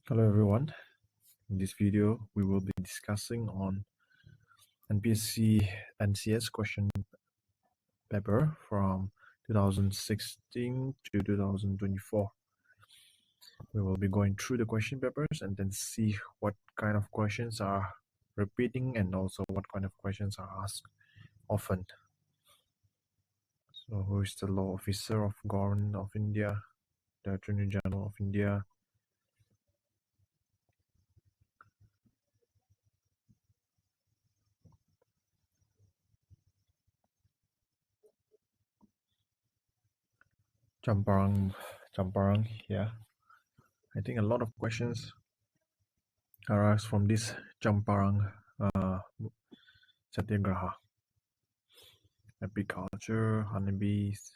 Hello everyone. In this video, we will be discussing on NPSC NCS question paper from 2016 to 2024. We will be going through the question papers and then see what kind of questions are repeating and also what kind of questions are asked often. So who is the law officer of Government of India, the Attorney General of India, Champarang, yeah. I think a lot of questions are asked from this Champarang Satyagraha. Apiculture, honeybees,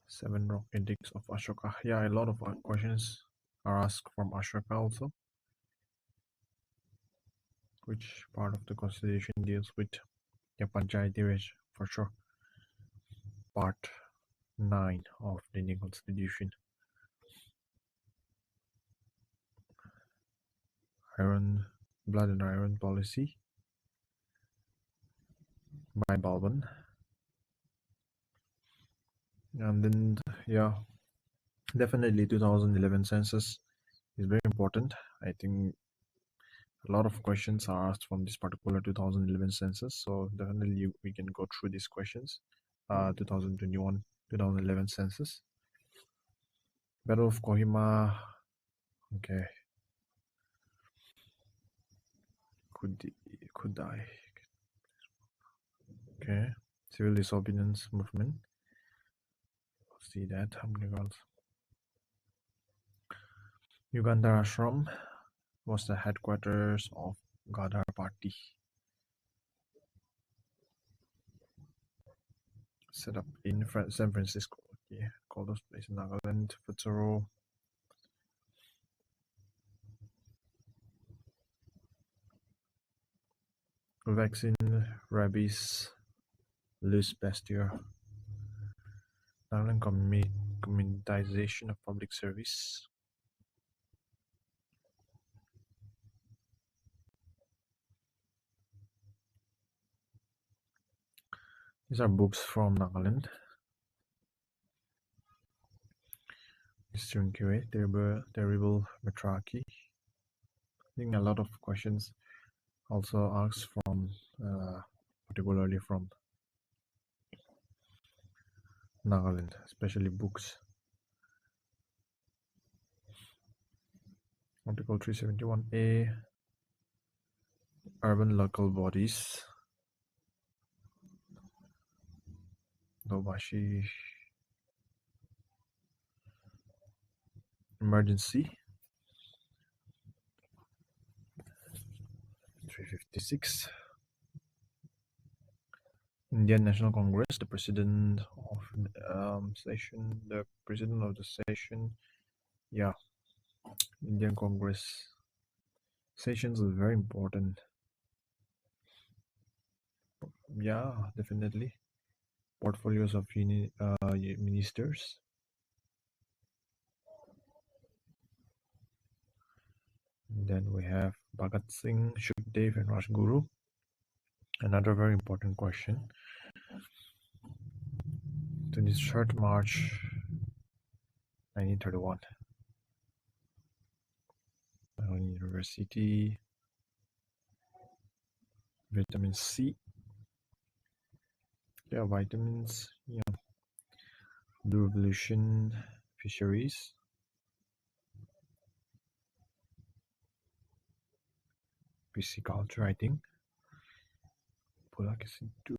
7 rock edicts of Ashoka. Yeah, a lot of questions are asked from Ashoka also. Which part of the constitution deals with the Panchayati Raj? For sure. Part 9 of the Indian Constitution. Iron, blood and iron policy by Balban. And then, yeah, definitely 2011 census is very important. I think a lot of questions are asked from this particular 2011 census, so definitely we can go through these questions. 2021 2011 census, Battle of Kohima, okay, could I, okay, civil disobedience movement, see that, how many girls. Uganda Ashram was the headquarters of Gadar Party, set up in San Francisco. Okay, call those places Nagaland, Fitzroy. Vaccine, rabies, loose pasture. Nagaland communitization of public service. These are books from Nagaland. Mr. Terrible Metraki. I think a lot of questions also asked from, particularly from Nagaland, especially books. Article 371A, urban local bodies. Dobashi, emergency. 356. Indian National Congress, the president of session, yeah, Indian Congress sessions are very important. Yeah, definitely. Portfolios of ministers. And then we have Bhagat Singh, Shukdev, and Rajguru. Another very important question. 23rd March 1931. University. Vitamin C. Yeah, vitamins. Yeah. Blue Revolution, fisheries. Pisciculture, I think. Pulakesitu.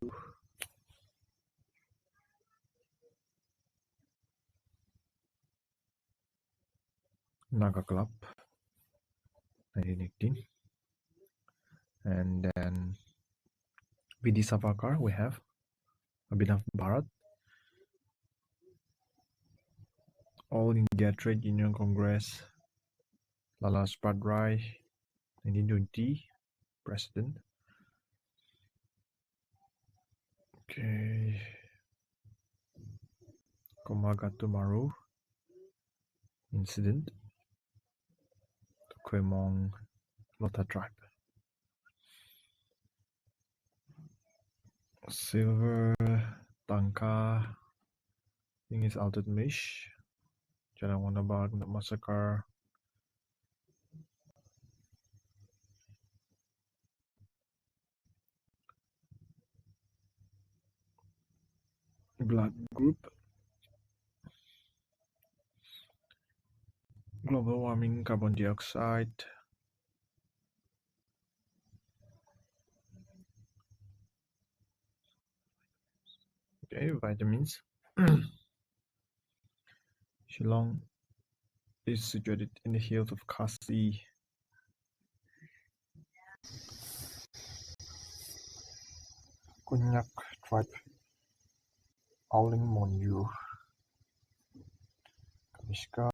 Naga Club, 1918. And then V.D. Savarkar, we have Abhinav Bharat, All India Trade Union Congress, Lala Lajpat Rai, 1920, President. Okay. Komagatu Maru incident. Kwemong Lota tribe. Silver Tangka, I think is Altered Mish. Jalawanabad Massacre. Blood Group. Global warming, carbon dioxide. Okay, vitamins. Shillong is situated in the hills of Khasi. Kunyak tribe. Auling Monyu. Kanishka.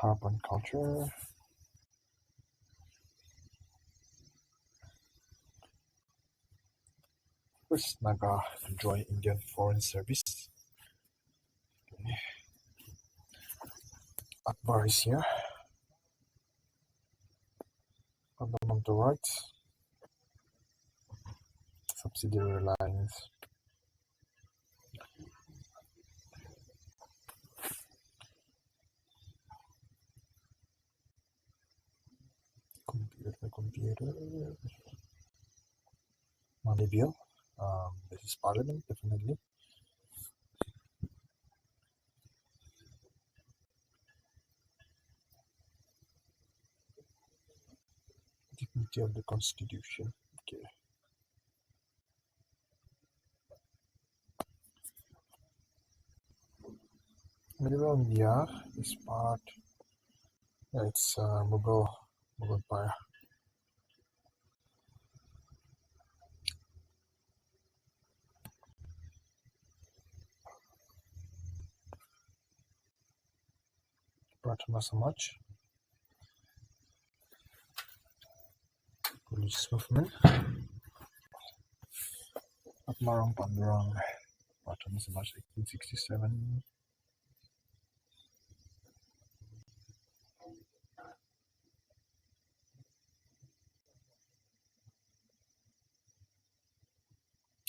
Harpan culture. First Naga to join Indian Foreign Service. Okay. Akbar is here. Fundamental rights. Subsidiary lines. Computer. Money bill. This is Parliament, definitely. Dignity of the Constitution. Okay. Medieval India is part. Yeah, it's Mughal Empire. Pratana Samaj. Religious movement. Atmarang Pandurang. Pratana Samaj 1867.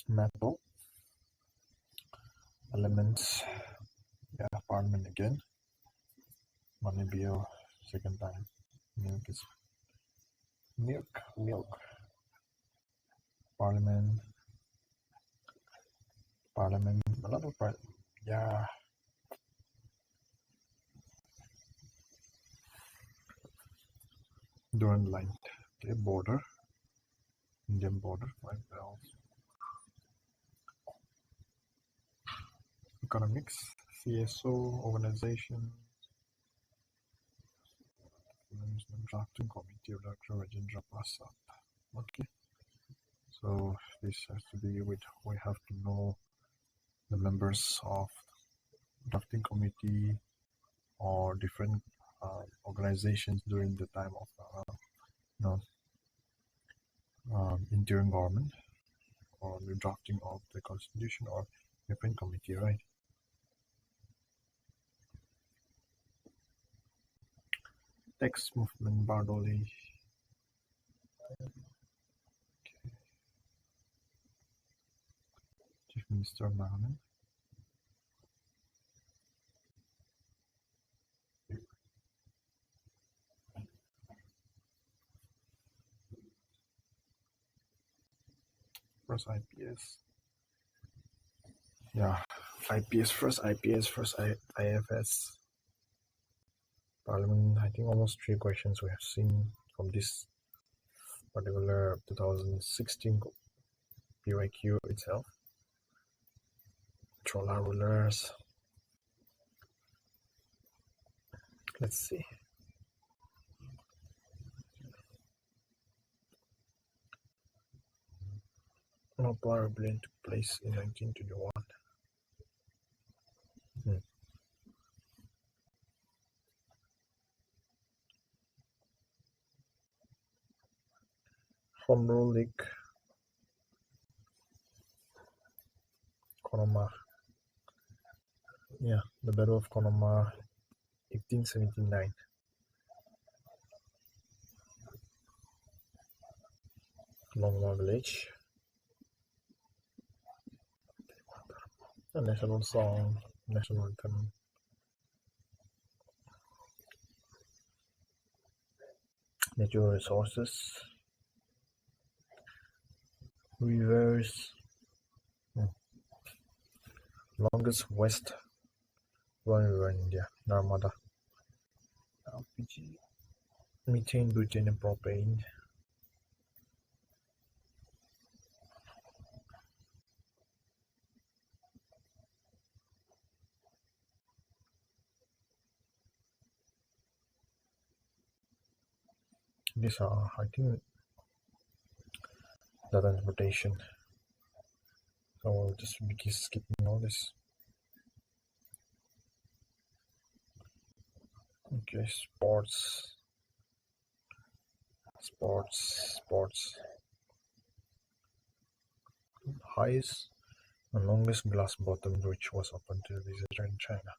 Metal. Elements. Yeah, Parliament again. Money bill, second time. Milk is milk. Parliament. A lot of yeah. Durand line. Okay, border. Indian border. 5 bells. Economics. CSO organization. Drafting committee of Dr. Rajendra Prasad. Okay. So this has to be with, we have to know the members of drafting committee or different organizations during the time of interim government or the drafting of the constitution or different committee, right? Text movement, Bardoli. Okay. Chief Minister of Nagaland. First IPS. Yeah, IPS first, IFS. Parliament, I think almost 3 questions we have seen from this particular 2016 PYQ itself. Chola rulers. Let's see. No power rebellion took place in 1921. Home Rule League. Connemara. Yeah, the Battle of Connemara, 1879. Longma village. A national song, national anthem. Natural resources. Rivers. Longest west run river in India. Narmada. LPG. Methane, butane, and propane. These are, I think, the transportation. So I'll just be skipping all this. Okay, sports. Highest and longest glass bottom bridge was opened to the visitor in China.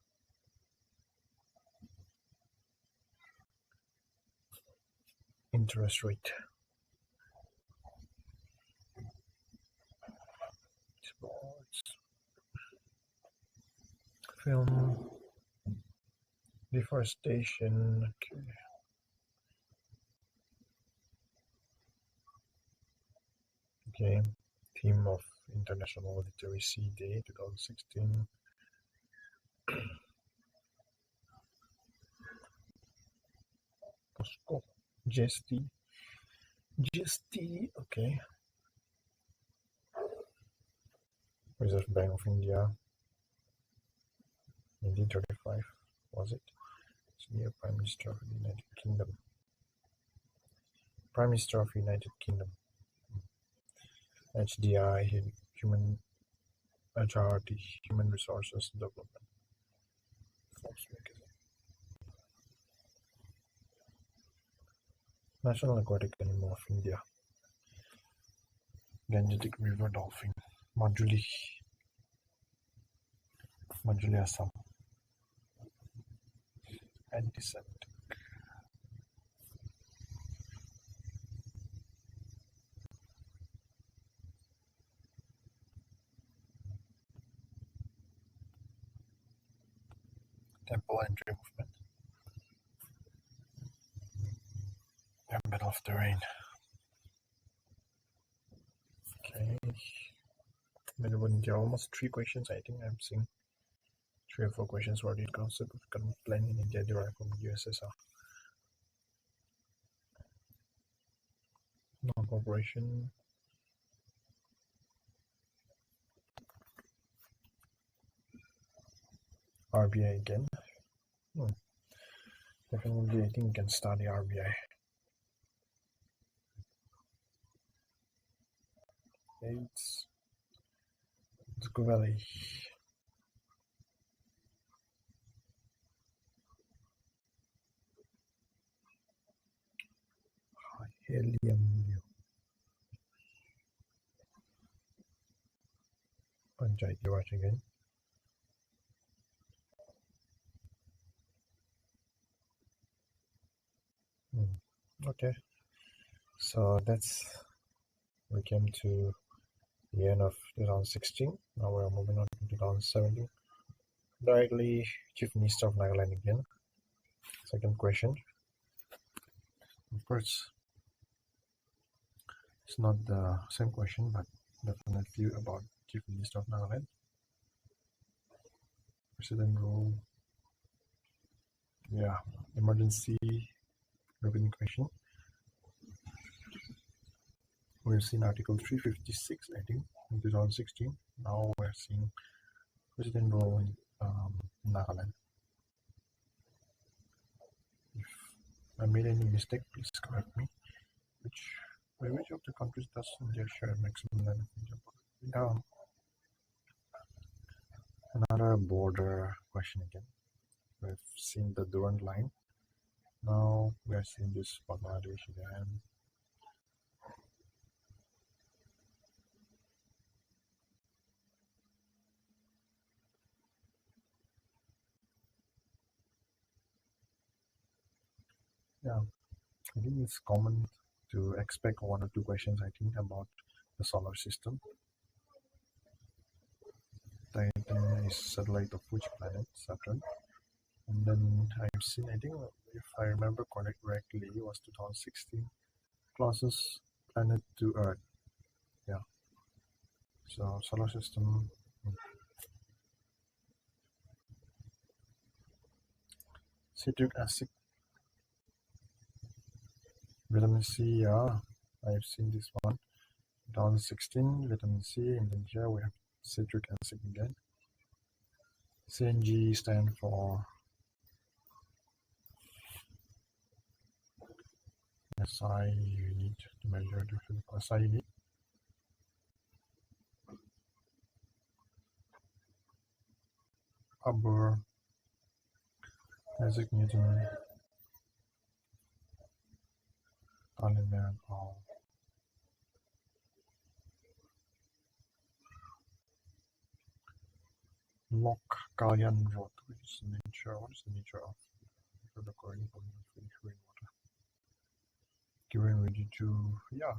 Interest rate. Sports. Film. Deforestation. Okay. Okay. Theme of International Literacy Day 2016. Costco. GST. Okay. Reserve Bank of India. 1935. Was it? Senior Prime Minister of the United Kingdom. Prime Minister of United Kingdom. HDI, Human HRD, Human Resources Development. Forbes magazine. National Aquatic Animal of India. Gangetic River Dolphin. Majuli, Assam. Antiseptic. Temple entry movement. Gambit of the Rain. Okay. There are almost 3 questions. I think I'm seeing 3 or 4 questions. What the concept of current plan in India derived from USSR? Non-cooperation. RBI again. Definitely, I think you can study RBI. It's Valley. Helium. Panchayat, you watch again. Okay, so we came to the end of 2016. Now we're moving on to 2017. Directly, Chief Minister of Nagaland again. Second question. Of course, it's not the same question, but definitely about Chief Minister of Nagaland. President role. Yeah, emergency revenue question. We've seen Article 356, I think, in 2016. Now we're seeing President role in Nagaland. If I made any mistake, please correct me. By which of the countries does India share maximum land of India? Down. Another border question again. We've seen the Durand line. Now we are seeing this Bangladesh again. Yeah, I think it's common to expect 1 or 2 questions, I think, about the solar system. Titan is satellite of which planet? Saturn. And then I've seen, I think, if I remember correctly, it was 2016, closest planet to Earth. Yeah. So solar system. Citric acid, vitamin C. Yeah, I've seen this one. 2016, vitamin C, and then here we have citric acid again. CNG stand for SI unit to measure the physical SI unit. Hubble, Isaac Newton, Talleyrand, all. Locke Gallian wrote, what is the nature of the recording from the free water? Given ready to, yeah.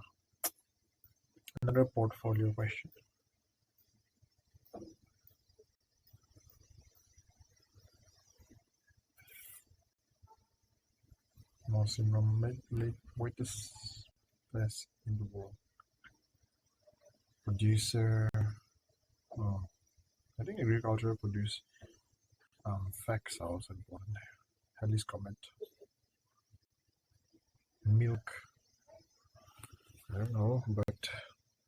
Another portfolio question. Most environmentally greatest place in the world. Producer. I think agriculture produce facts are also important. At least comment. Milk. I don't know, but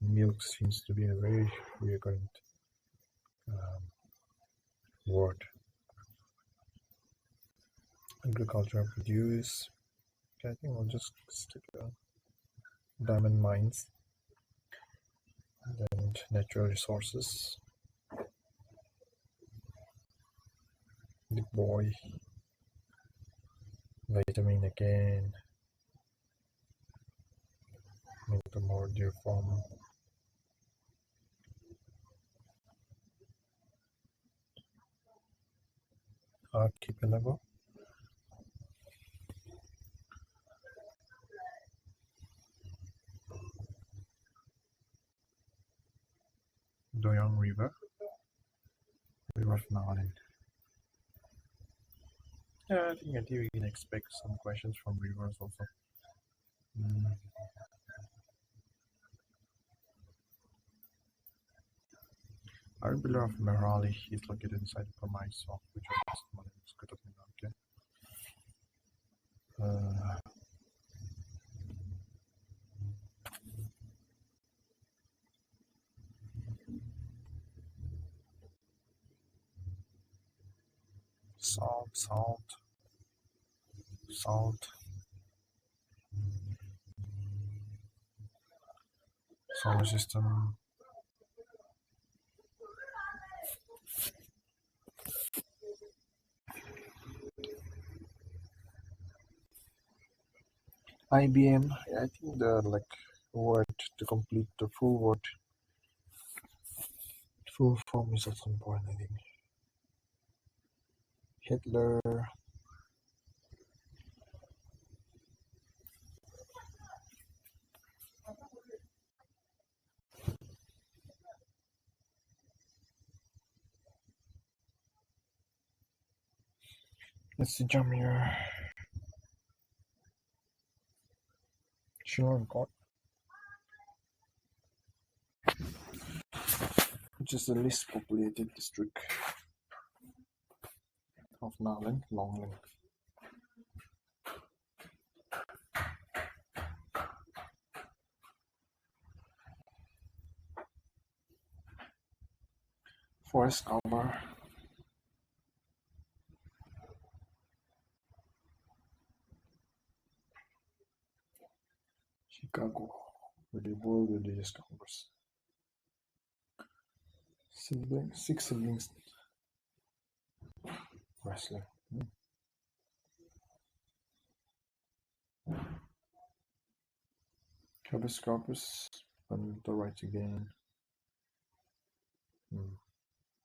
milk seems to be a very recurrent word. Agriculture produce. Okay, I think I'll just stick diamond mines and natural resources. The boy. Vitamin again. Milk more deer farm. Archipelago. Doyang River. River of Nagaland. Yeah, I think we can expect some questions from rivers also. Our pillar of Merali is located inside the premise of which one is good of okay. Salt. Solar system. IBM. I think the word to complete the full word. Full form is also important, I think. Hitler. Let's see, Jamir. Shillong Court, which is the least populated district of Nagaland, Longling. Forest cover. Chicago, with the World Religious Congress. Six siblings. Wrestling. Habeas corpus, fundamental rights again.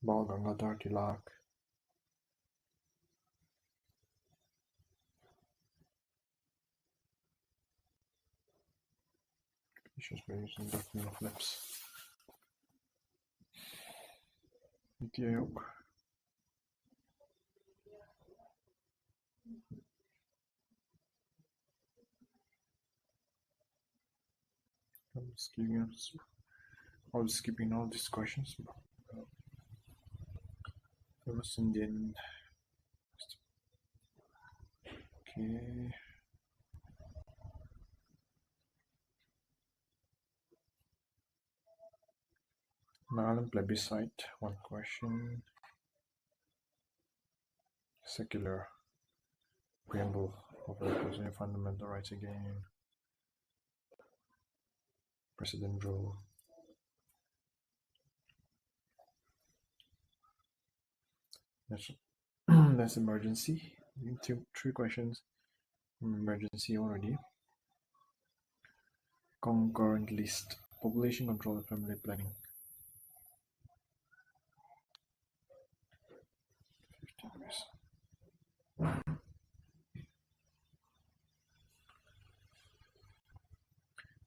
Bal Gangadhar Tilak. Issues by using document of lapse. Niti Aayog. I'm skipping all these questions. Famous Indian. Okay. Nagaland plebiscite. One question. Secular. Preamble of representing fundamental rights again. President rule. That's emergency. Three questions. Emergency already. Concurrent list. Population control and family planning. 15 years.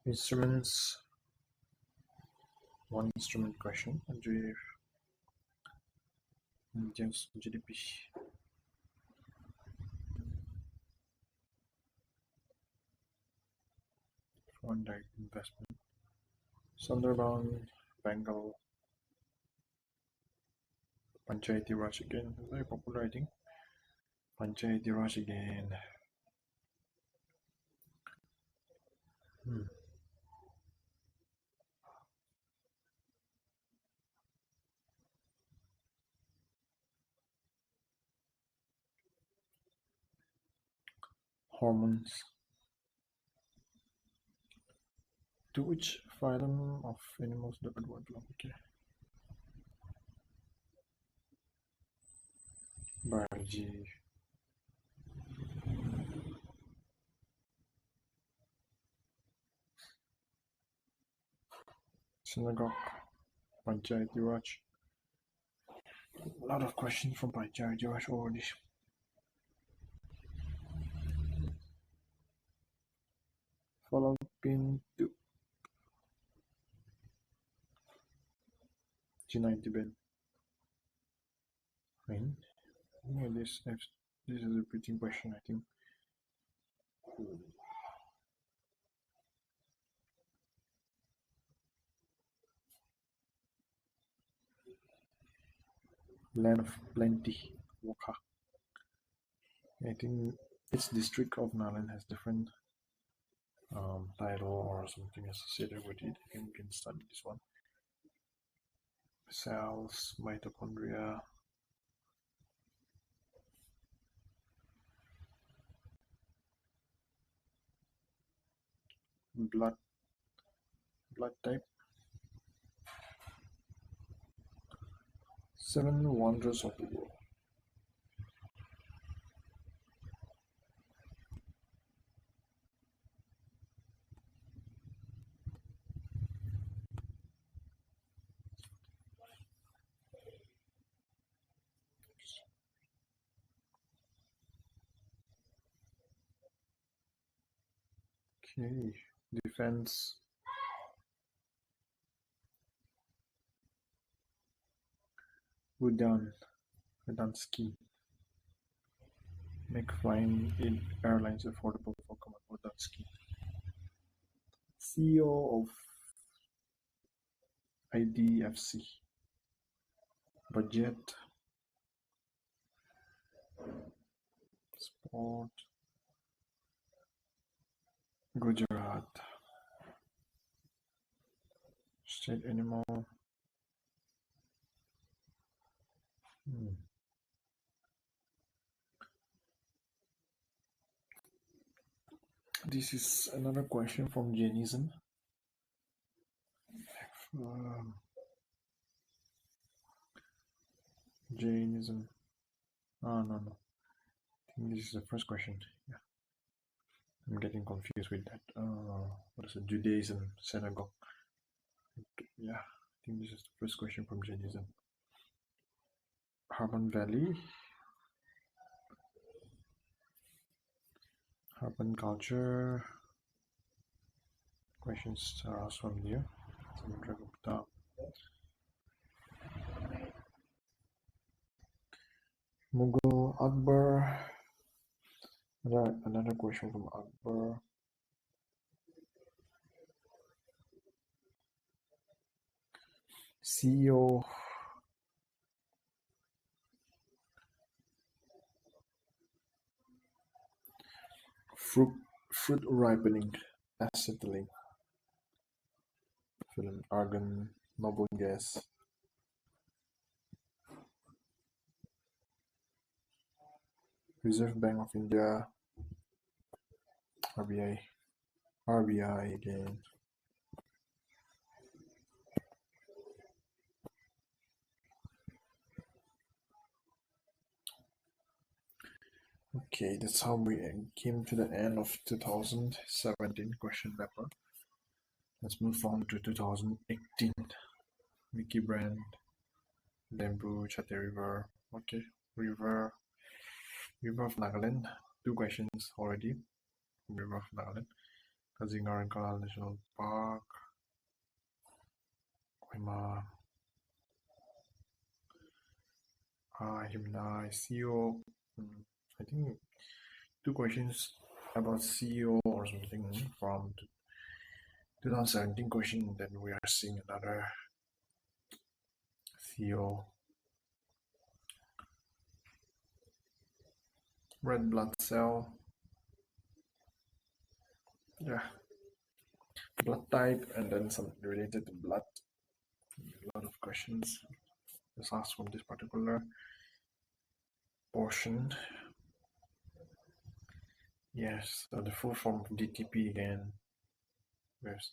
Instruments. One instrument question. India's GDP. Foreign direct investment. Sundarban, Bengal. Panchayati Raj again. Very popular, I think. Panchayati Raj again. Hormones. To which phylum of animals does the word belong? Okay. Biology. Synagogue. Panchayati Raj. A lot of questions from Panchayati Raj already. Follow pin 2. G90 Ben. Fine. Yeah, this is a repeating question, I think. Land of Plenty, Wokha. I think its district of Nagaland has different title or something associated with it. I think we can study this one. Cells, mitochondria. Blood type. 7 wonders of the world. Okay, defense. Udansky. Make flying in airlines affordable for common. Udansky. CEO of IDFC. Budget. Sport. Gujarat. State animal. This is another question from Jainism. Jainism. No. I think this is the first question. Yeah. I'm getting confused with that. What is it? Judaism, synagogue. Yeah, I think this is the first question from Jainism. Harban Valley. Harban culture. questions are asked from there. Samudra Gupta. Mughal Akbar. Another question from Akbar. CEO. Fruit ripening, acetylene, film, argon, noble gas. Reserve Bank of India, RBI again. Okay, that's how we came to the end of 2017 question paper. Let's move on to 2018. Mickey Brand, Lembu, Chate River. Okay, River of Nagaland. 2 questions already. River of Nagaland. Kazinga National Park. Koima. Himna, CEO. I think 2 questions about CEO or something from 2017 question. Then we are seeing another CEO. Red blood cell. Yeah. Blood type and then some related to blood. A lot of questions just asked from this particular portion. Yes, so the full form of DTP again.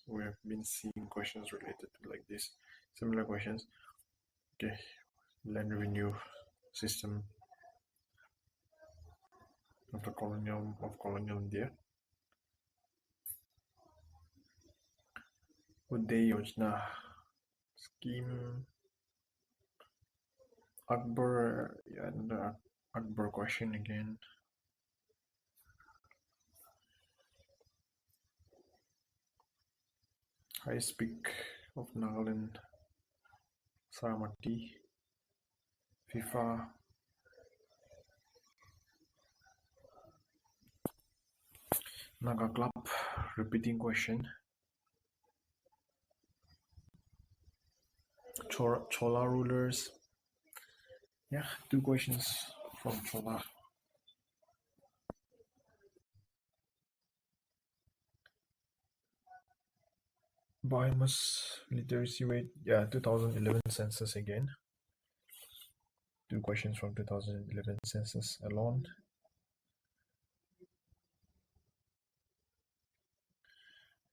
We have been seeing questions related to like this, similar questions. Okay, land revenue system of the colonial India. Uday Yojana scheme. Akbar, yeah, and the Akbar question again. Highest peak of Nagaland, Saramati, FIFA. Naga Club, repeating question. Chola rulers. Yeah, 2 questions from Chola. Biomass literacy rate. Yeah, 2011 census again. 2 questions from 2011 census alone.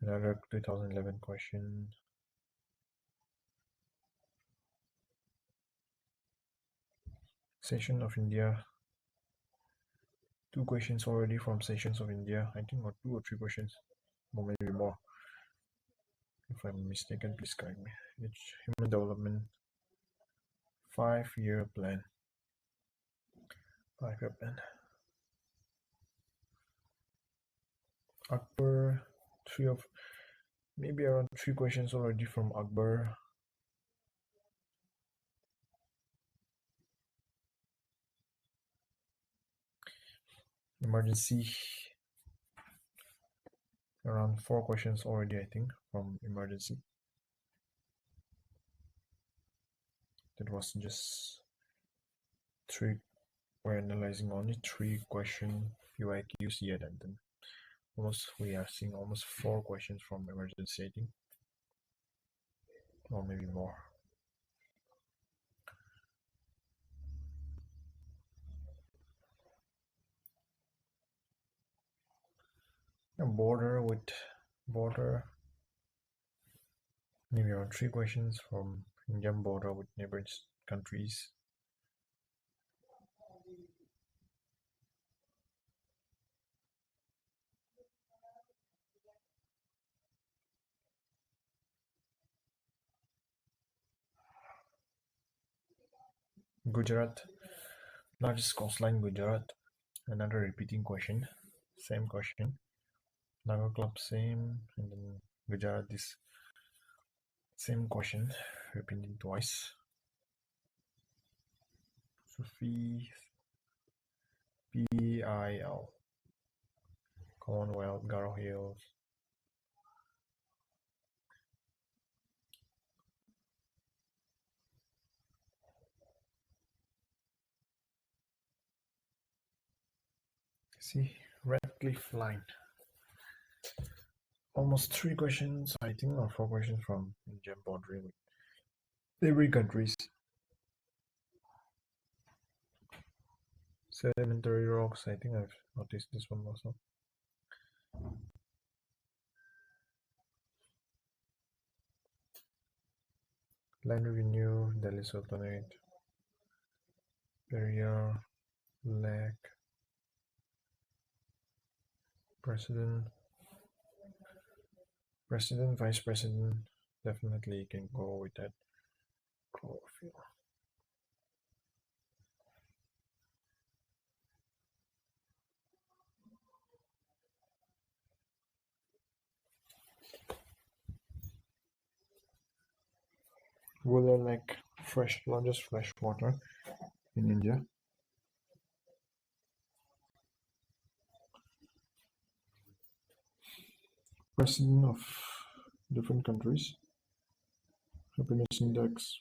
Another 2011 question. Session of India. 2 questions already from Sessions of India. I think, or 2 or 3 questions, or maybe more. If I'm mistaken, please correct me. It's Human Development 5-year plan. 5-year plan. Akbar, maybe around 3 questions already from Akbar. Emergency, around 4 questions already, I think, from emergency. That was just 3. We're analyzing only 3 question UIQs yet, and then we are seeing almost 4 questions from emergency, I think, or maybe more. A border, maybe around 3 questions from Indian border with neighboring countries. Gujarat, largest coastline Gujarat. Another repeating question, same question. Naga Club, same, and then Gujarat, this same question repeated twice. Sufi PIL, Commonwealth, Garo Hills. See, Redcliffe line. Almost 3 questions, I think, or 4 questions from India bordering with neighboring countries. Sedimentary rocks, I think I've noticed this one also. Land revenue, Delhi Sultanate, Periyar, Lake, President, Vice President, definitely can go with that. Chlorophyll. Ruler Lake, largest fresh water in India. President of different countries. Happiness index.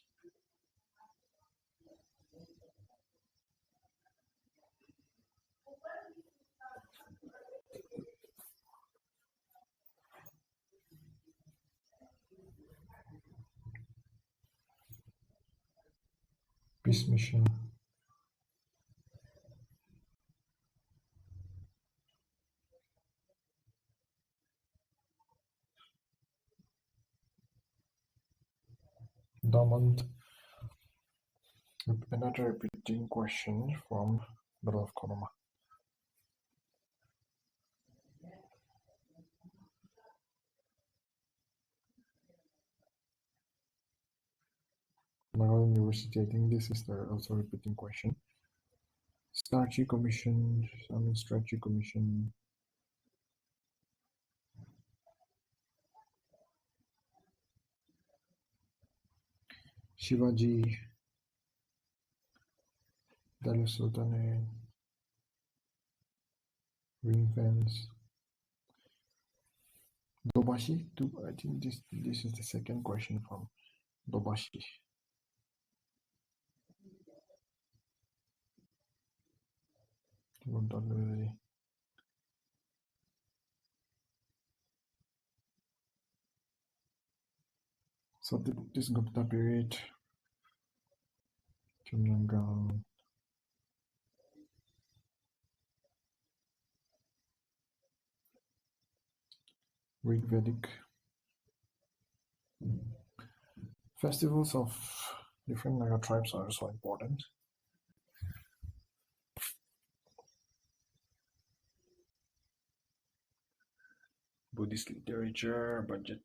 Peace mission. Damant. Another repeating question from Battle of Konoma. Nagaland University, I think this is the also repeating question. Strategy Commission. Shivaji, Delhi Sultanate, ring fence. Dobashi, I think this is the second question from Dobashi. So this Gupta period, Chumyangang, Rig Vedic. Festivals of different Naga tribes are so important. Buddhist literature, budget,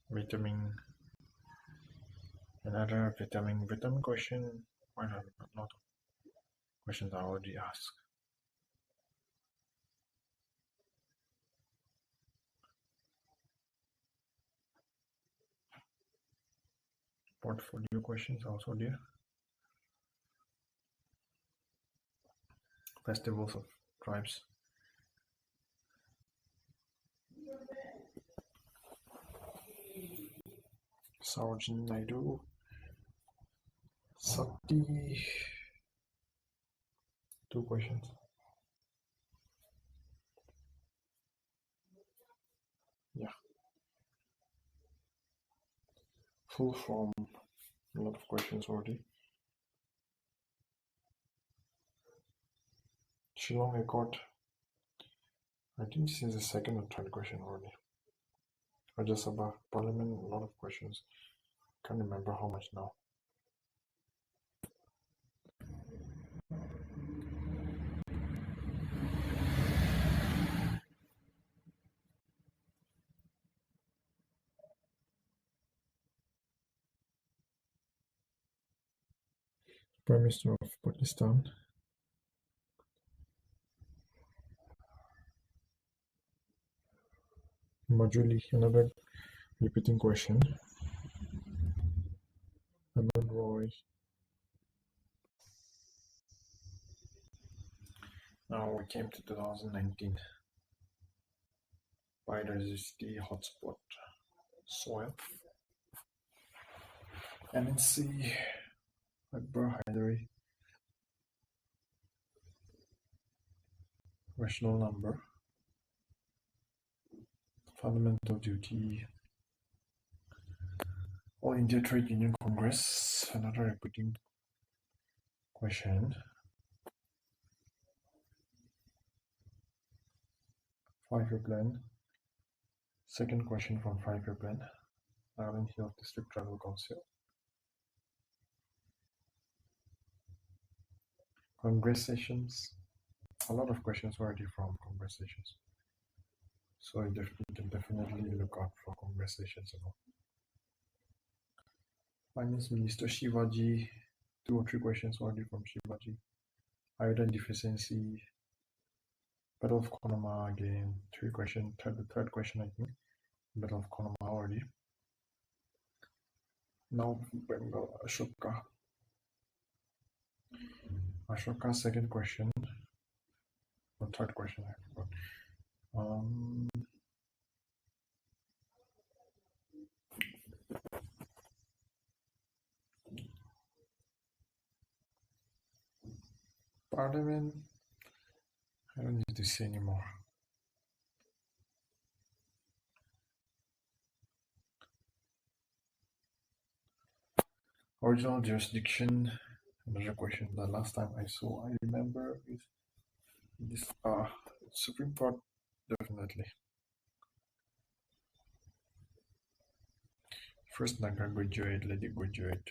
vitamin, another vitamin question. Why not? A lot of questions are already asked. Portfolio questions also there. Festivals of tribes. Sarojini Naidu, Sakti. 2 questions. Yeah. Full form, a lot of questions already. Shillong Accord. I think this is the second or third question already. Rajya Sabha, Parliament, a lot of questions. Can't remember how much now. Prime Minister of Pakistan. Majuli, another repeating question. Aman Roy. Now we came to 2019. Biodiversity hotspot soil. MNC hyperhydry rational number. Fundamental duty. All India Trade Union Congress. Another repeating question. 5-year plan. Second question from 5-year plan. Nagaland Hill District Tribal Council. Congress sessions. A lot of questions already from Congress sessions. So you can definitely look out for Congress sessions. Finance Minister Shivaji. 2 or 3 questions already from Shivaji. Iodine deficiency. Battle of Konama again. 3 questions. Third question I think. Battle of Konama already. Now Bengal Ashoka. Ashoka second question. Or third question I forgot. Parliament. I don't need to say anymore. Original jurisdiction. Another question. The last time I saw, I remember is this Supreme Court, definitely. First Naga graduate, lady graduate.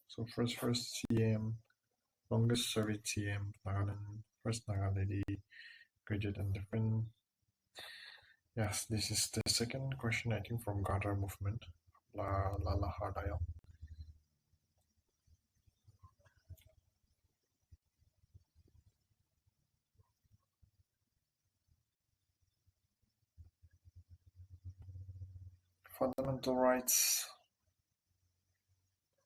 So first CM, longest serving CM, Nagaland, first Naga lady graduate and different. Yes, this is the second question I think from Gadar movement. Lala Hardayal. Fundamental rights.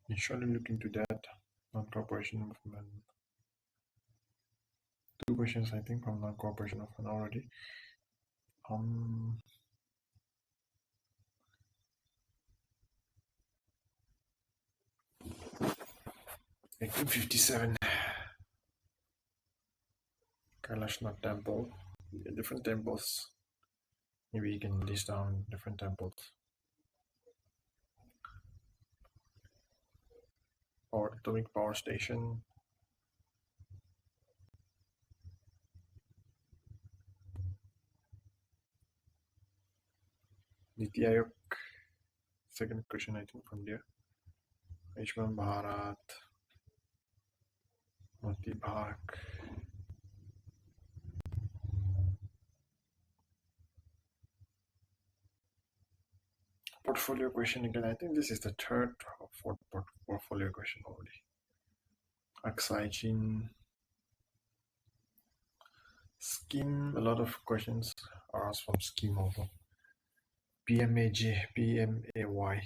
You surely look into that. Non-cooperation movement. 2 questions I think from non-cooperation movement already. 1857. Kailashnath temple. Different temples. Maybe you can list down different temples. Atomic power station. Niti Aayog. Second question I think from there. Ayushman Bharat. Mati Bhag. Portfolio question again. I think this is the third or fourth portfolio question already. Aksai Chin. Scheme. A lot of questions are asked from scheme also. PMAJ, PMAY.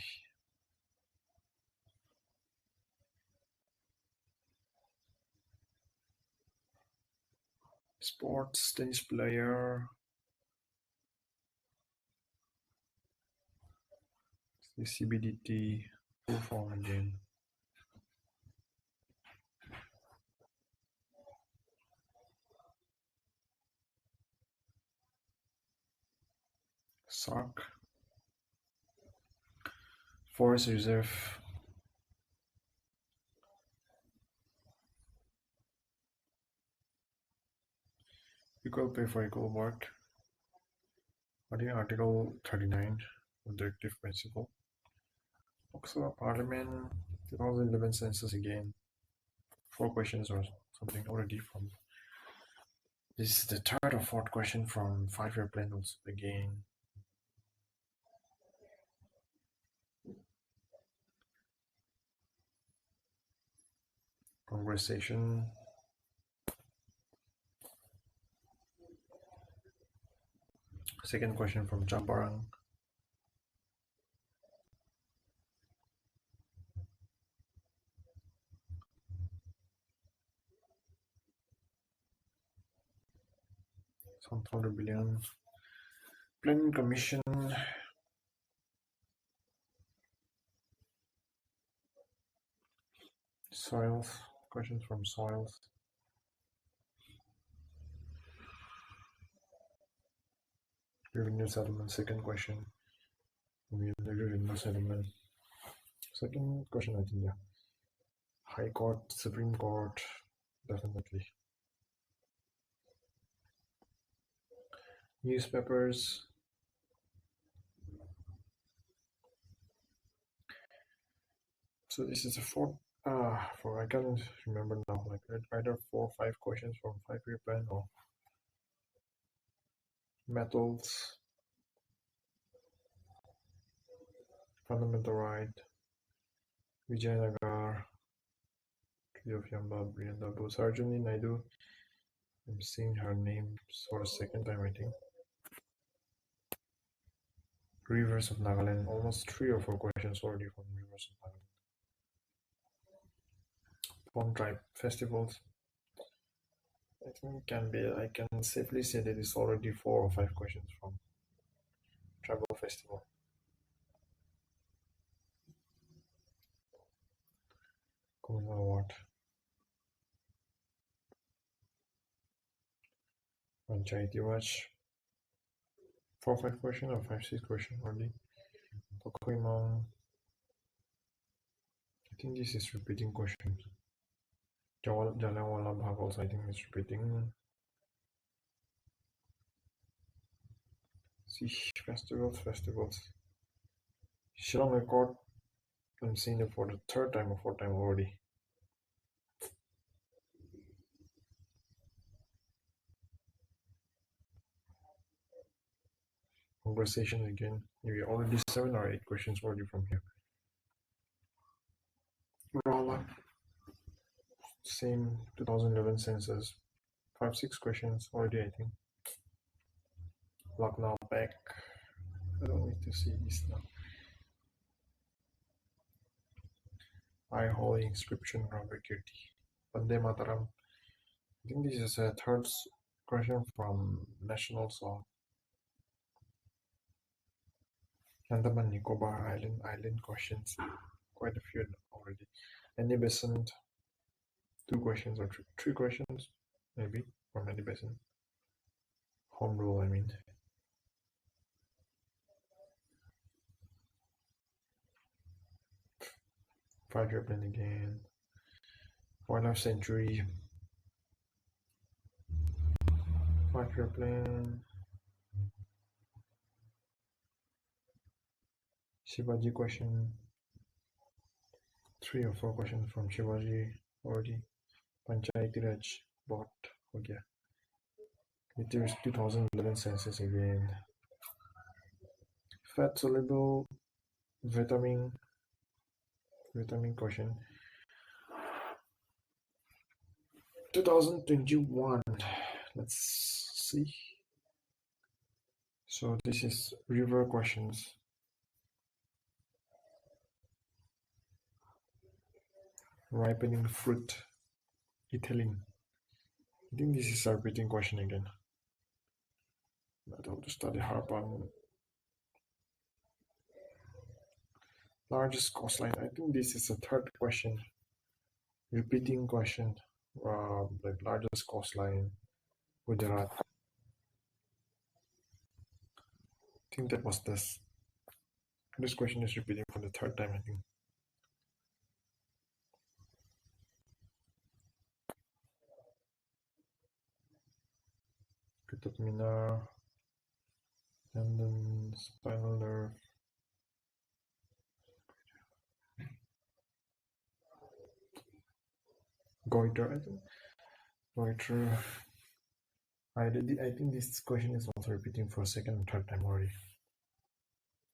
Sports, tennis player. CBDT, full form again. SARC. Forest Reserve. Equal pay for equal work. I think Article 39 of Directive Principle. Loksabha Parliament, 2011 census again. 4 questions or something already from. This is the third or fourth question from 5-year plan also again. Conversation. Second question from Champarang. Central Rebellion, Planning Commission, soils, questions from soils, revenue settlement. Second question, revenue settlement. Second question, I think, yeah. High Court, Supreme Court, definitely. Newspapers. So this is a I can't remember now, like either 4 or 5 questions from 5-year plan or metals, fundamental right, Vijayanagar, Tree of Yamba, Brianda, Sarojini Naidu. I'm seeing her name for a second time, I think. Rivers of Nagaland, almost 3 or 4 questions already from Rivers of Nagaland. Pond Tribe festivals. I think I can safely say that it's already 4 or 5 questions from tribal festival. Communal Award. Panchayati Raj. 4 or 5 question or 5 6 question only. Tokoimang. I think this is repeating questions. Jallianwala Bagh also I think is repeating. See, festivals. Shillong Record, I'm seeing it for the 3rd time or 4th time already. Conversation again. Maybe already 7 or 8 questions already from here. Rolla, same 2011 census. 5 6 questions already, I think. Lucknow back. I don't need to see this now. I Holy Inscription Rambakirti. Vande Mataram. I think this is a 3rd question from National Song. Andaman Nicobar Island questions. Quite a few already. Any Basin, 2 questions or 3 questions maybe from any Basin. Home rule, I mean. Five-year plan again. Wildlife Sanctuary. 5-year plan. Shivaji question. 3 or 4 questions from Shivaji already. Panchayati Raj bought. Okay. It is 2011 census again. Fat soluble vitamin question. 2021. Let's see. So this is river questions. Ripening fruit, ethylene. I think this is a repeating question again. But I'll just study harp on largest coastline. I think this is a 3rd question. Repeating question. The largest coastline, Gujarat. I think that was this. This question is repeating for the 3rd time, I think. Qutub Minar, tendon, spinal nerve. Goiter, I think. Goiter. I think this question is also repeating for 2nd and 3rd time already.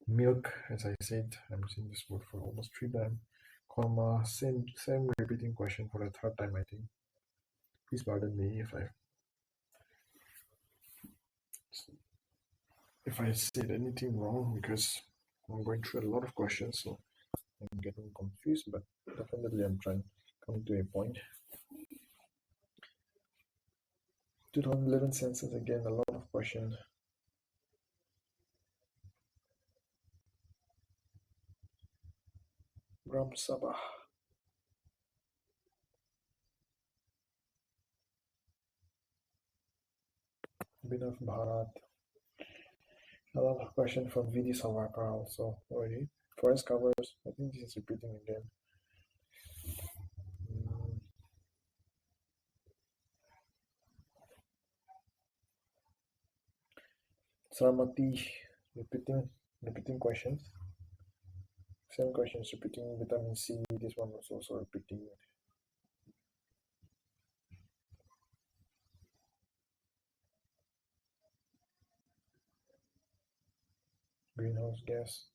Milk, as I said, I'm seeing this word for almost 3 times. Korma, same repeating question for the 3rd time, I think. Please pardon me if I said anything wrong, because I'm going through a lot of questions, so I'm getting confused, but definitely I'm trying coming to a point. 2011 census again, a lot of question. Ram Sabah. Binav Bharat. A lot of questions from VD Savarkar also already. Forest covers. I think this is repeating again. Saramati, repeating questions. Same questions repeating. Vitamin C, this one was also repeating. Greenhouse gas.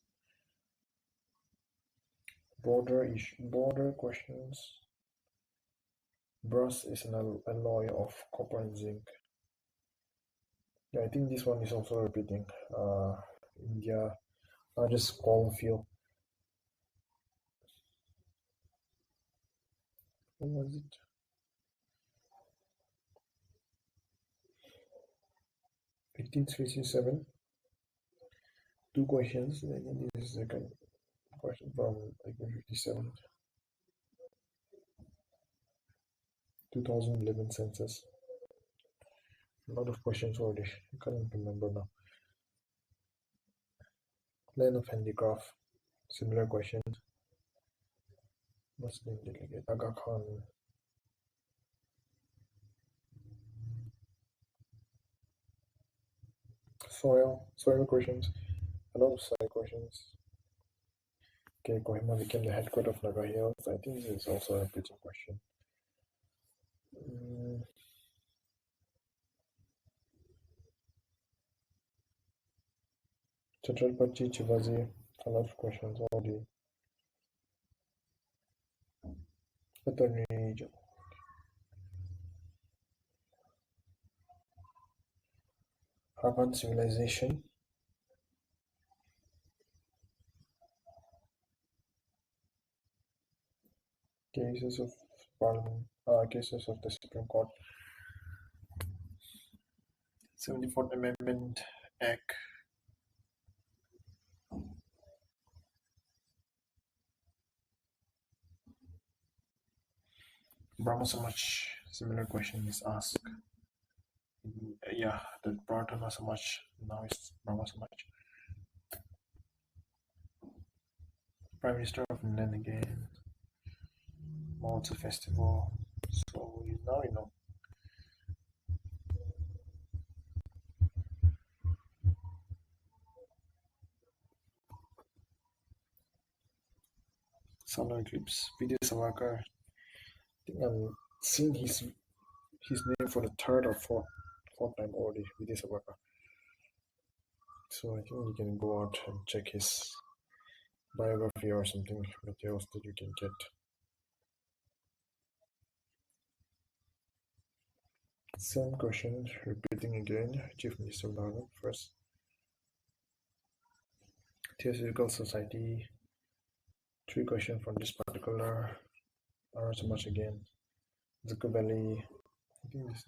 Border questions. Brass is an alloy of copper and zinc. Yeah, I think this one is also repeating. India, largest coal field. What was it? (1867). Two questions. I think this is the second question from 1857. 2011 census. A lot of questions already. I can't remember now. Plan of handicraft. Similar question. Muslim delegate Aga Khan. Soil questions. A lot of soil questions. Okay, Kohima became the headquarters of Naga Hills. I think this is also a repeating question. Chhatrapati Shivaji. A lot of questions already. Attorney General. Harvan civilization. Cases of Parliament. Cases of the Supreme Court. 74th Amendment Act. Brahma Samaj. Similar question is asked. Yeah, the Pratana Samaj now is Brahma Samaj. Prime Minister of England again. Malta Festival. So now you know. Solar eclipse. Vidya Savarkar. I think I'm seeing his name for the third or fourth time already. Vidya Savarkar. So I think you can go out and check his biography or something materials that you can get. Same question, repeating again. Chief Minister Bhagat first. Theosophical Society. 3 questions from this particular. So much again. Zucco Valley. I think this is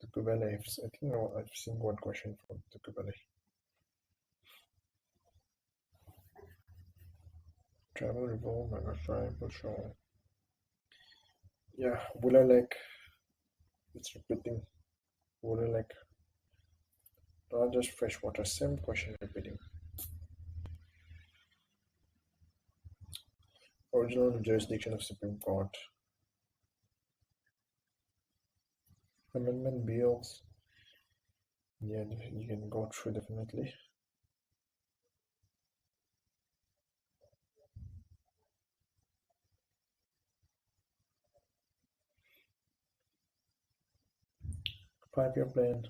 Zucco Valley. I think I've seen one question from Zucco Valley. Travel Revolve, Mega Tribal Show. Yeah, Bulla Lake. It's repeating. Bulla Lake. Largest freshwater. Same question repeating. Original jurisdiction of Supreme Court. Amendment bills. Yeah, you can go through definitely. Five-year plan.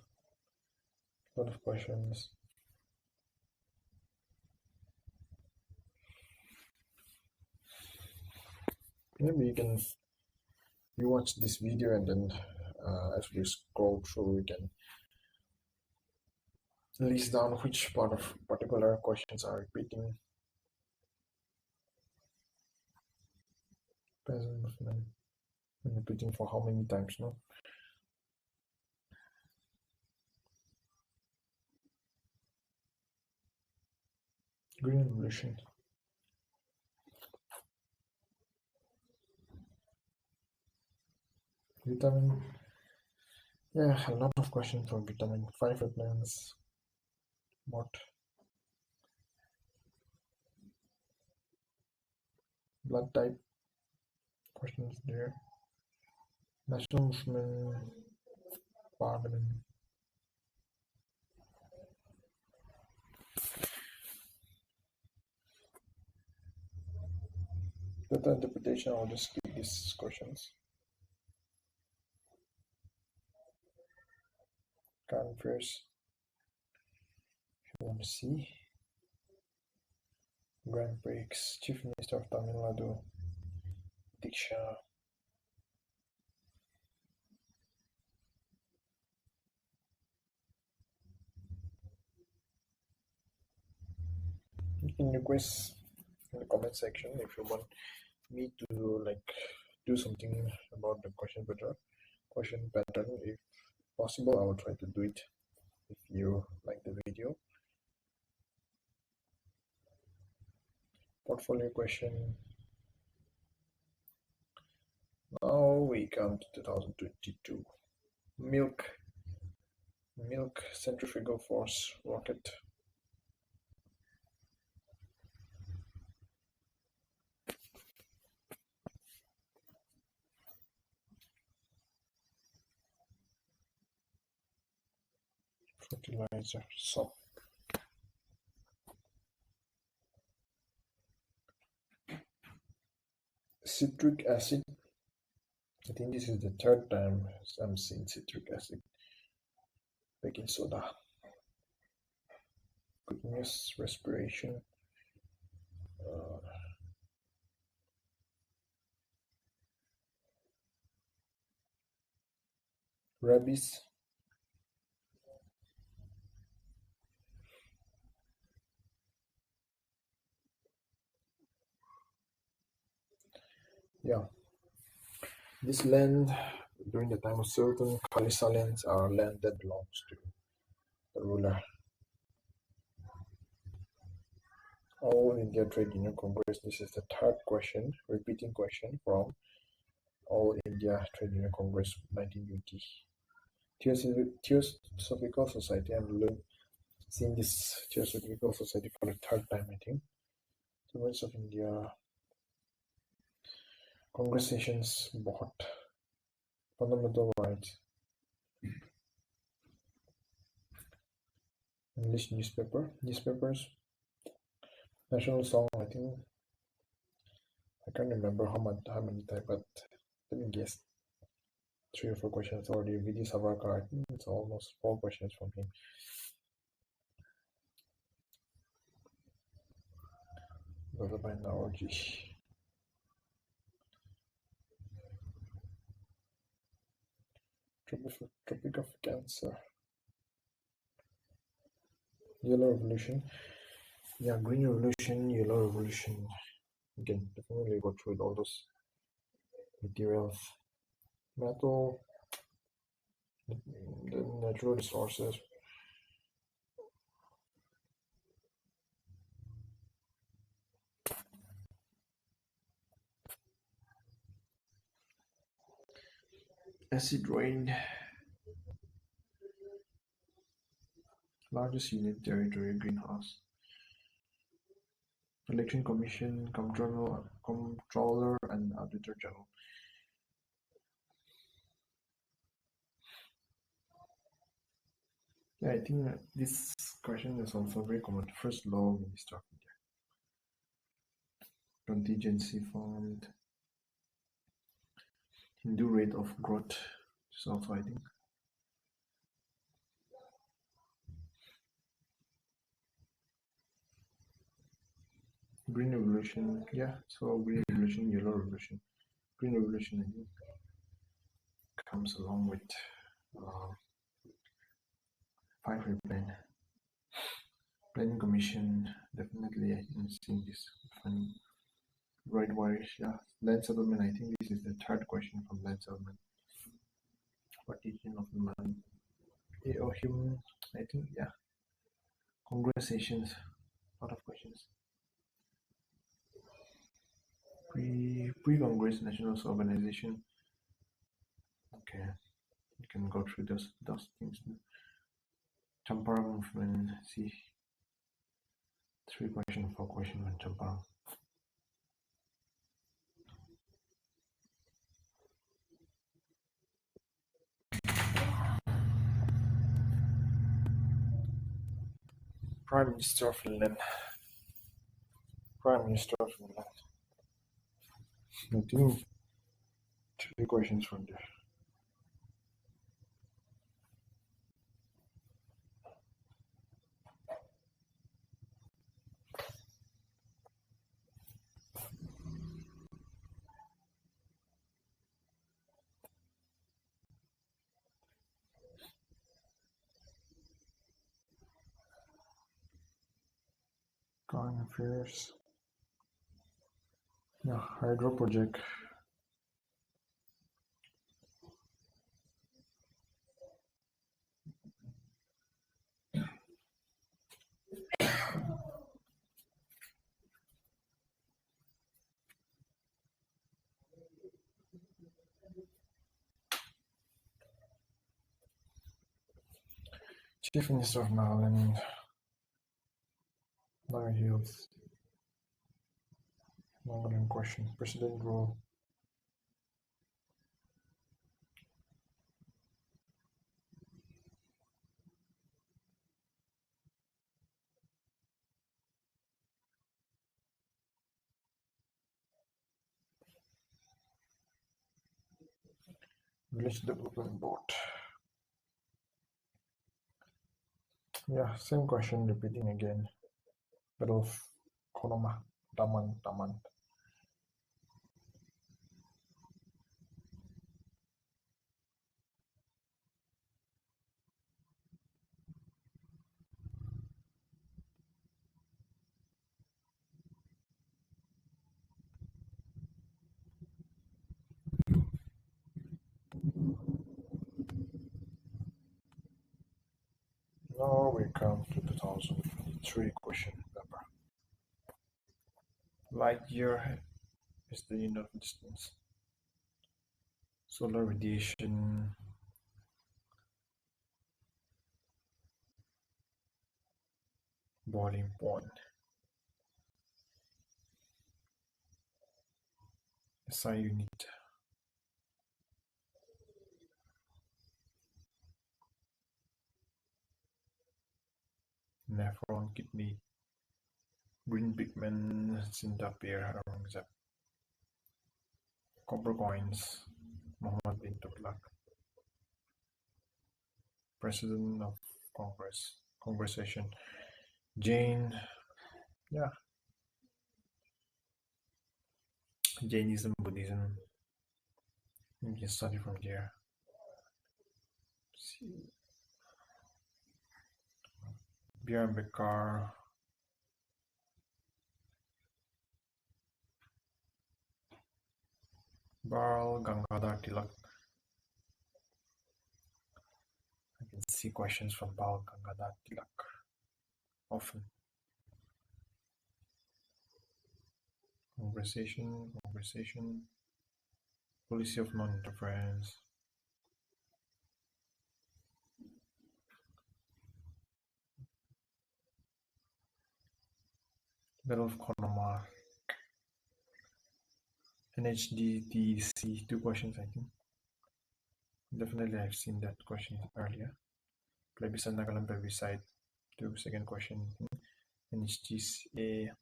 A lot of questions. Maybe you watch this video and then as we scroll through, we can list down which part of particular questions are repeating. Present movement. Repeating for how many times, no? Green Revolution. Vitamin. Yeah, a lot of questions for vitamin. 5 replacements. What? Blood type. Questions there. National Movement. Parliament. Better interpretation. I'll just skip these questions. Current affairs. If you want to see. Grand Prix. Chief Minister of Tamil Nadu. Diksha. You can request in the comment section if you want me to do something about the question pattern. If possible, I will try to do it if you like the video. Portfolio question. Now we come to 2022. Milk centrifugal force rocket. Fertilizer. So citric acid. I think this is the third time I'm seeing citric acid. Baking soda. Goodness, respiration. Rabies. Yeah. This land, during the time of Sultan, Khalisa lands are land that belongs to the ruler. All India Trade Union Congress. This is the third question, repeating question from All India Trade Union Congress 1920. Theosophical Society. I'm seeing this Theosophical Society for the third time, I think. Governments of India. Congress sessions bought. Fundamental rights. English newspapers. National song. I think I can't remember how many types, but let me guess. 3 or 4 questions already. Vidya Savarkar. I think it's almost 4 questions from him. Vallabhbhai Naoroji. Tropic of Cancer. Yellow Revolution. Yeah, Green Revolution, Yellow Revolution. Again, definitely go through all those materials. Metal, the natural resources. Acid rain. Largest unit territory greenhouse. Election Commission, Comptroller and Auditor General. Yeah, I think this question is also very common. First Law Minister of India. Contingency Fund. Hindu rate of growth is also, I think. Green Revolution. Yeah, so Green Revolution, Yellow Revolution. Green Revolution, I think, comes along with 5-year plan. Planning Commission, definitely I think seeing this funny. Right wires, yeah. Land settlement, I think this is the third question from land settlement. Partition of the man. Human, I think, yeah. Congress sessions. lot of questions. Pre-Congress Nationals Organization. Okay, you can go through those things. Champara movement. See, 3 question, 4 question on Champara. Prime Minister of Finland. Prime Minister of Finland. I think 3 questions from there. Current affairs. Yeah, hydro project. Chief Minister of Nagaland. Hills. Nagaland question. President role. Village Development Board. Yeah, same question repeating again. Battle of Konoma, Taman. Now we come to 2003 question paper. Light year is the unit of distance. Solar radiation. Boiling point. SI unit. Nephron, kidney. Green pigment seem to appear around that. Copper coins. Muhammad bin Tughlaq. President of Congress. Conversation. Jain. Yeah. Jainism, Buddhism. You can study from there. See. B.R. Ambedkar. Bal Gangadhar Tilak. I can see questions from Bal Gangadhar Tilak often. Conversation. Policy of non-interference. Battle of Konoma. NHDTC, 2 questions I think. Definitely I've seen that question earlier. Plebiscite Nagaland plebiscite, 2 second question. NHTCA.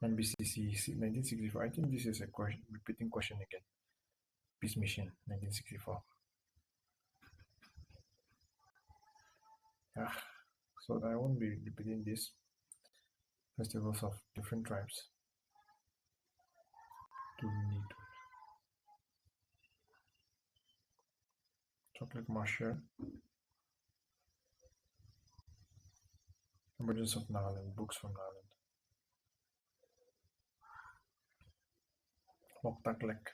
NBCC 1964. I think this is a question, repeating question again. Peace Mission 1964. So I won't be repeating this. Festivals of different tribes. Chocolate Marshal. Emergence of Nagaland, books from Nagaland. Moktaklek.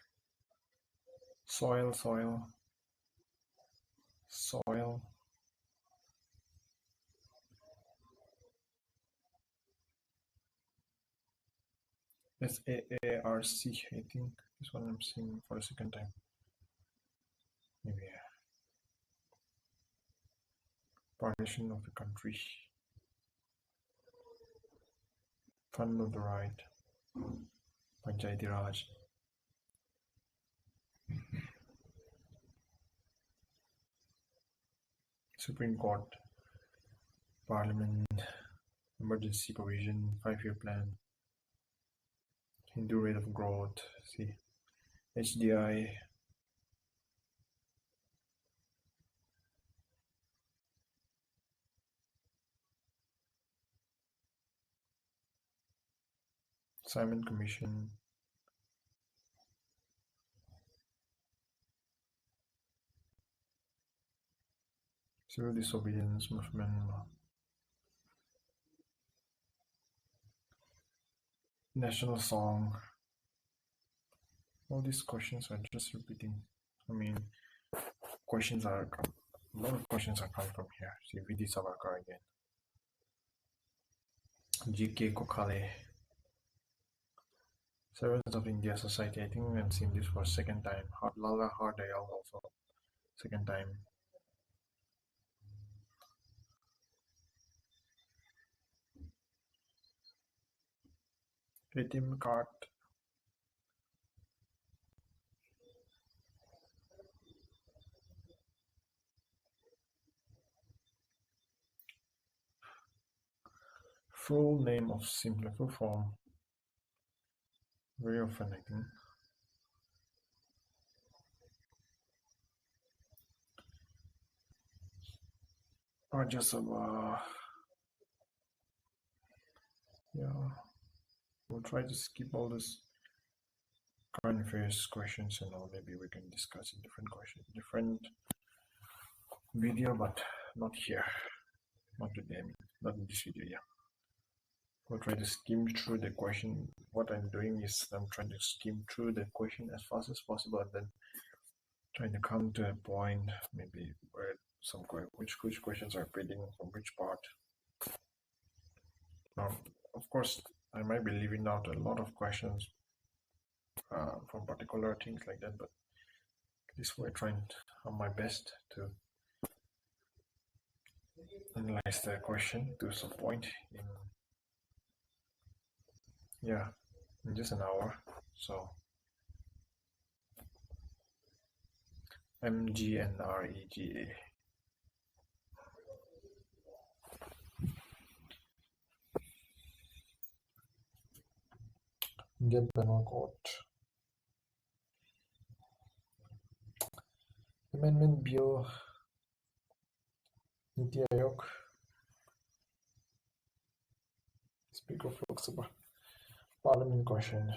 Soil. SAARC, I think this one I'm seeing for the second time. Maybe partition of the country. Fund of the right. Panchayati Raj. Supreme Court. Parliament. Emergency provision. 5-year plan. Hindu rate of growth. See. HDI. Simon Commission. Civil disobedience movement. National song. All these questions are just repeating. I mean, questions are a lot of questions are coming from here. See, Vidhi Savarkar again. GK Kokhale. Servants of India Society. I think I'm seeing this for second time. Lala Hardayal also second time. ATM card. Full name of simple form. Very often, I think. Rajya Sabha. Yeah. We'll try to skip all this current affairs questions and all. Maybe we can discuss in different questions, different video, but not here. Not today. Not in this video. Yeah. We'll try to skim through the question. What I'm doing is I'm trying to skim through the question as fast as possible and then trying to come to a point maybe where some which questions are repeating from which part. Of course, I might be leaving out a lot of questions from particular things like that, but at least we're trying my best to analyze the question to some point in just an hour. So MGNREGA. Indian Penal Code. Amendment Bill. Niti Aayog. Speaker of Lok Sabha. Parliament question.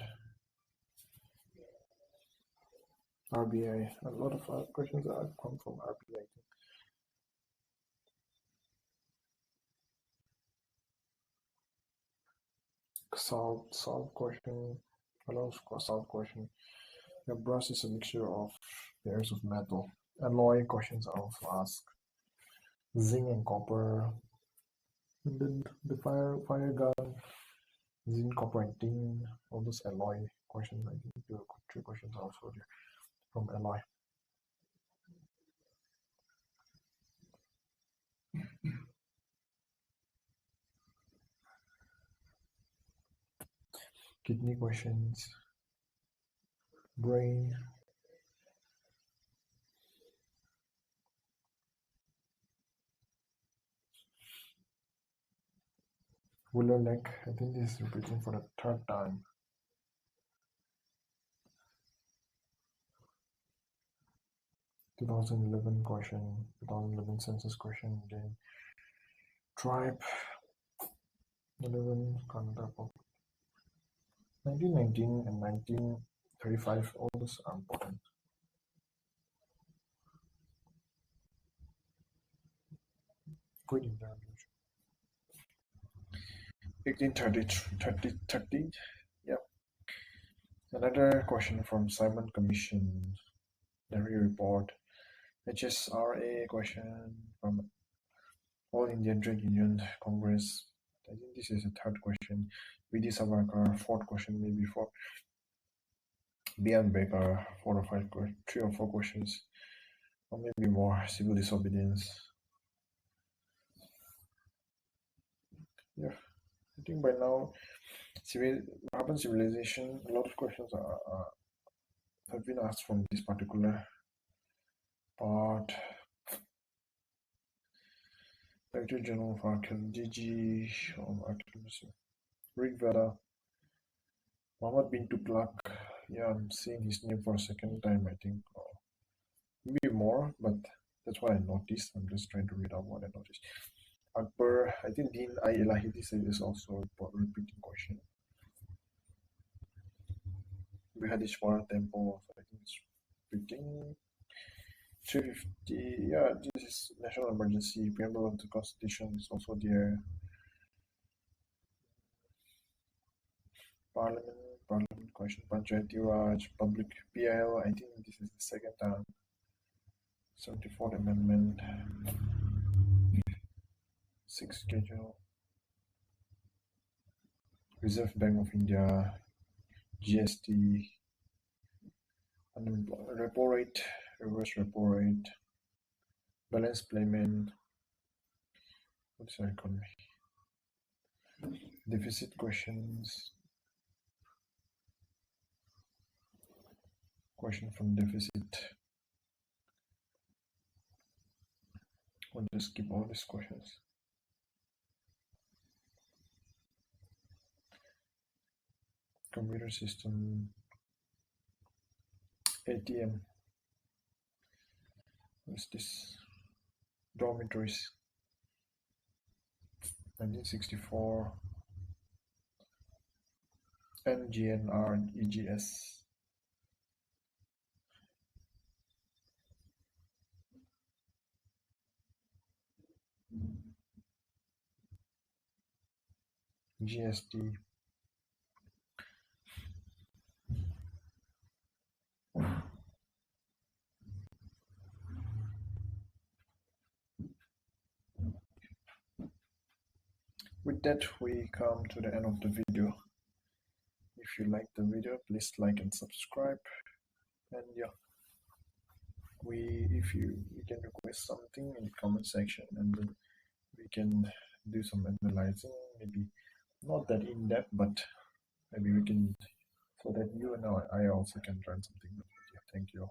RBI. A lot of questions that come from RBI. Solve question. A lot of solve question. The brass is a mixture of pairs of metal. Alloy questions are also asked. Zinc and copper. And then the fire gun. Zinc, copper, and tin. All those alloy questions. I think there are 3 questions also there from alloy. Kidney questions. Brain. Willow neck. I think this is repeating for the 3rd time. (2011) question, 2011 census question, then tribe 11 conduct of 1919 and 1935. All those are important. Quit in the 1830. Yep. Another question from Simon Commission. Henry Report. HSRA question from All Indian Trade Union Congress. I think this is the third question. VD Savarkar, fourth question, maybe for Bian Baker, 3 or 4 questions, or maybe more. Civil disobedience. Yeah, I think by now, urban civilization, a lot of questions have been asked from this particular part. Director General of Archaeology, Rig Veda, Muhammad bin Tuglak. Yeah, I'm seeing his name for a second time, I think. Maybe more, but that's what I noticed. I'm just trying to read out what I noticed. Akbar, I think Din I Ilahi, this is also a repeating question. Brihadishwara Temple, I think it's repeating. 350, yeah, this is national emergency. Preamble of the Constitution is also there. Parliament question, Panchayati Raj, Public PIL, I think this is the second time. 74th Amendment, 6th schedule, Reserve Bank of India, GST, repo rate, reverse repo rate, balance payment, what's our economy? Deficit questions, question from deficit. I'll just skip all these questions. Computer system, ATM. What's this? Dormitories. 1964. NGNR and EGS. GST. With that, we come to the end of the video. If you like the video, please like and subscribe. And yeah, we can request something in the comment section, and then we can do some analyzing. Maybe not that in depth, but maybe we can, so that you and I also can learn something. Thank you.